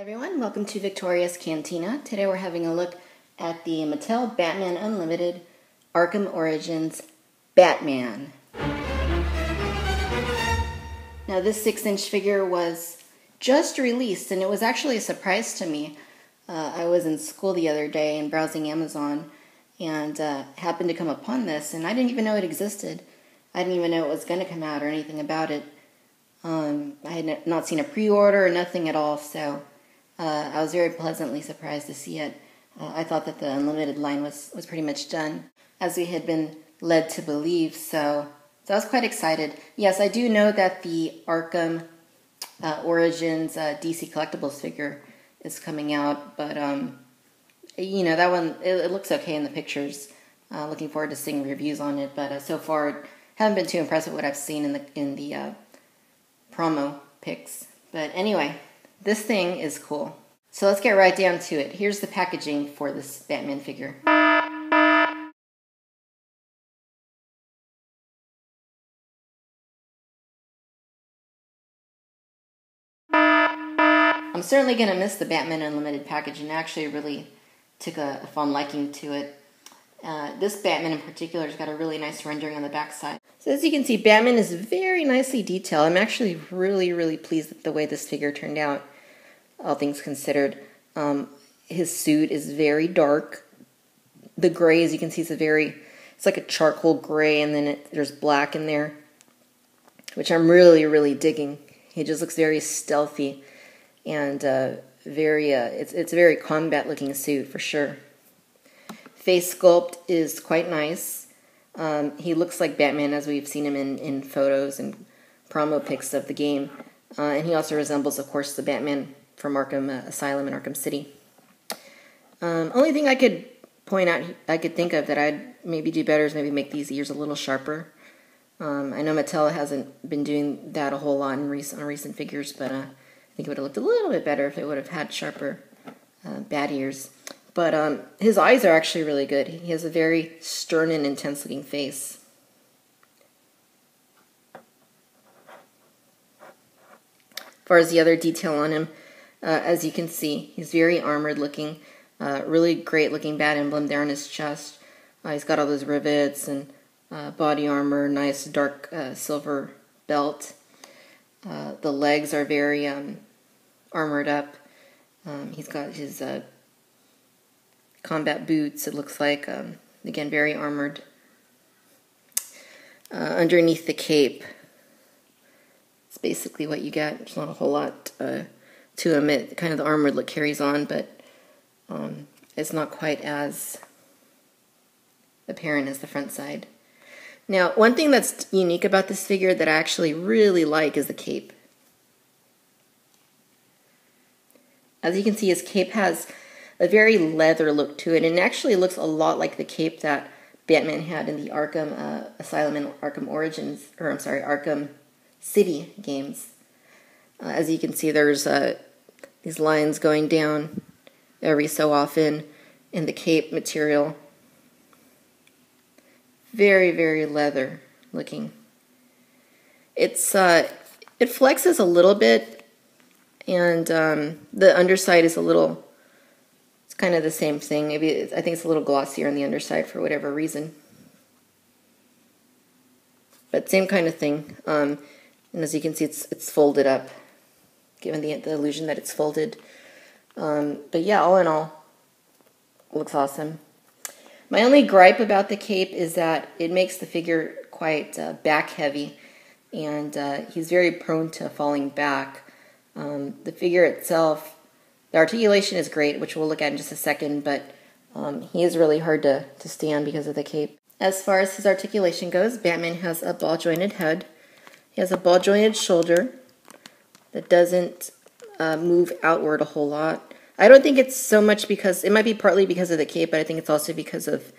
Everyone, welcome to Victoria's Cantina. Today we're having a look at the Mattel Batman Unlimited Arkham Origins Batman. Now this 6-inch figure was just released and it was actually a surprise to me. I was in school the other day and browsing Amazon and happened to come upon this, and I didn't even know it existed. I didn't even know it was going to come out or anything about it. I had not seen a pre-order or nothing at all, so I was very pleasantly surprised to see it. I thought that the Unlimited line was pretty much done, as we had been led to believe, so I was quite excited. Yes, I do know that the Arkham Origins DC Collectibles figure is coming out, but you know, that one, it looks okay in the pictures. Looking forward to seeing reviews on it, but so far haven't been too impressed with what I've seen in the promo pics. But anyway, this thing is cool. So let's get right down to it. Here's the packaging for this Batman figure. I'm certainly going to miss the Batman Unlimited package, and actually really took a fond liking to it. This Batman in particular has got a really nice rendering on the back side. So as you can see, Batman is very nicely detailed. I'm actually really pleased with the way this figure turned out, all things considered. His suit is very dark. The gray, as you can see, it's like a charcoal gray, and then there's black in there, which I'm really digging. He just looks very stealthy and it's a very combat looking suit for sure. Face sculpt is quite nice. He looks like Batman as we've seen him in photos and promo pics of the game. And he also resembles, of course, the Batman from Arkham Asylum in Arkham City. Only thing I could point out, I could think of that I'd maybe do better is maybe make these ears a little sharper. I know Mattel hasn't been doing that a whole lot on recent figures, but I think it would have looked a little bit better if it would have had sharper bat ears. But his eyes are actually really good. He has a very stern and intense looking face. As far as the other detail on him, as you can see, he's very armored looking. Really great looking bat emblem there on his chest. He's got all those rivets and body armor, nice dark silver belt. The legs are very armored up. He's got his combat boots, it looks like. Again, very armored. Underneath the cape, it's basically what you get. There's not a whole lot to him. Kind of the armored look carries on, but it's not quite as apparent as the front side. Now, one thing that's unique about this figure that I actually really like is the cape. As you can see, his cape has a very leather look to it, and it actually looks a lot like the cape that Batman had in the Arkham Asylum and Arkham Origins, or I'm sorry, Arkham City games. As you can see, there's these lines going down every so often in the cape material. Very leather looking. It flexes a little bit, and the underside is it's kind of the same thing. Maybe I think it's a little glossier on the underside for whatever reason. But same kind of thing. And as you can see, it's folded up, given the illusion that it's folded. But yeah, all in all, it looks awesome. My only gripe about the cape is that it makes the figure quite back heavy, and he's very prone to falling back. The figure itself, the articulation is great, which we'll look at in just a second, but he is really hard to stand because of the cape. As far as his articulation goes, Batman has a ball-jointed head. He has a ball-jointed shoulder that doesn't move outward a whole lot. I don't think it's so much because, it might be partly because of the cape, but I think it's also because of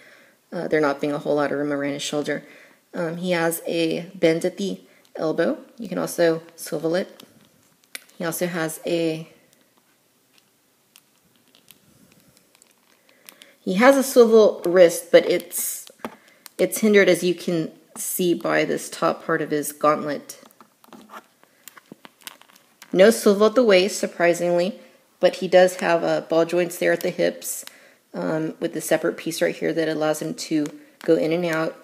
there not being a whole lot of room around his shoulder. He has a bend at the elbow. You can also swivel it. He also has a swivel wrist, but it's hindered, as you can see, by this top part of his gauntlet. No swivel at the waist, surprisingly. but he does have ball joints there at the hips with the separate piece right here that allows him to go in and out.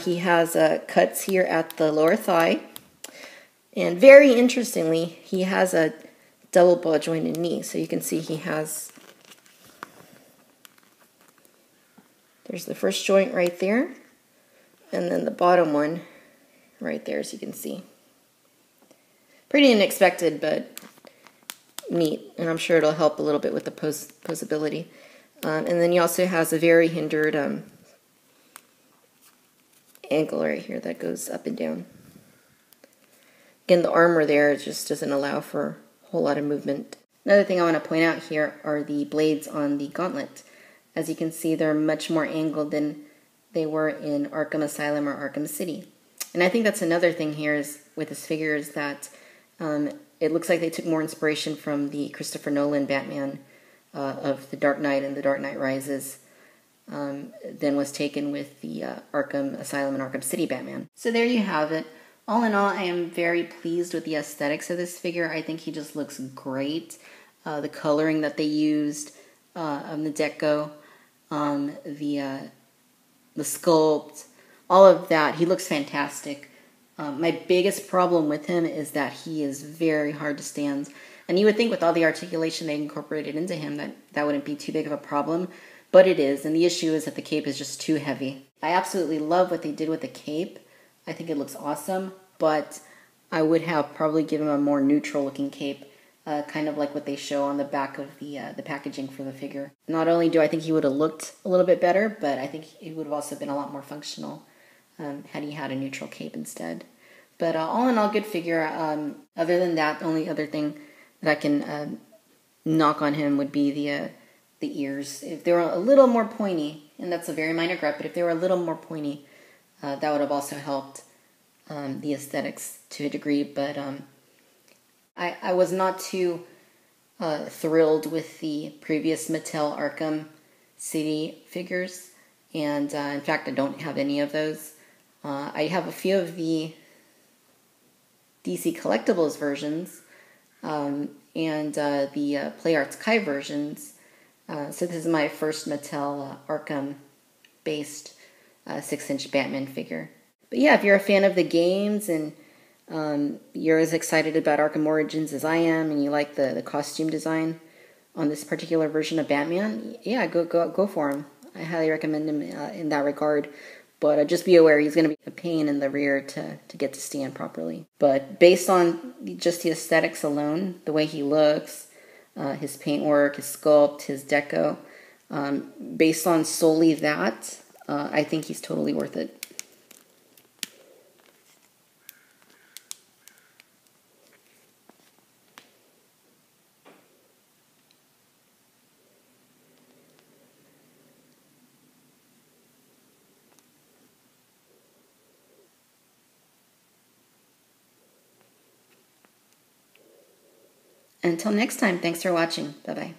He has cuts here at the lower thigh. And very interestingly, he has a double ball jointed knee. So you can see he has, there's the first joint right there, and then the bottom one right there, as you can see. Pretty unexpected, but neat, and I'm sure it'll help a little bit with the posability. And then he also has a very hindered ankle right here that goes up and down. Again, the armor there just doesn't allow for a whole lot of movement. Another thing I want to point out here are the blades on the gauntlet. As you can see, they're much more angled than they were in Arkham Asylum or Arkham City. And I think that's another thing here is with this figure is that it looks like they took more inspiration from the Christopher Nolan Batman of The Dark Knight and The Dark Knight Rises than was taken with the Arkham Asylum and Arkham City Batman. So there you have it. All in all, I am very pleased with the aesthetics of this figure. I think he just looks great. The coloring that they used on the deco, the sculpt, all of that. He looks fantastic. My biggest problem with him is that he is very hard to stand. And you would think with all the articulation they incorporated into him that wouldn't be too big of a problem, but it is. And the issue is that the cape is just too heavy. I absolutely love what they did with the cape. I think it looks awesome, but I would have probably given him a more neutral looking cape, kind of like what they show on the back of the packaging for the figure. Not only do I think he would have looked a little bit better, but I think he would have also been a lot more functional had he had a neutral cape instead. But all in all, good figure. Other than that, the only other thing that I can knock on him would be the ears. If they were a little more pointy, and that's a very minor gripe, but if they were a little more pointy, that would have also helped the aesthetics to a degree. But I was not too thrilled with the previous Mattel Arkham City figures, and in fact, I don't have any of those. I have a few of the DC Collectibles versions and the Play Arts Kai versions. So this is my first Mattel Arkham-based 6-inch Batman figure. But yeah, if you're a fan of the games and you're as excited about Arkham Origins as I am, and you like the costume design on this particular version of Batman, yeah, go for him. I highly recommend him in that regard. But just be aware he's going to be a pain in the rear to get to stand properly. But based on just the aesthetics alone, the way he looks, his paintwork, his sculpt, his deco, based on solely that, I think he's totally worth it. Until next time, thanks for watching. Bye-bye.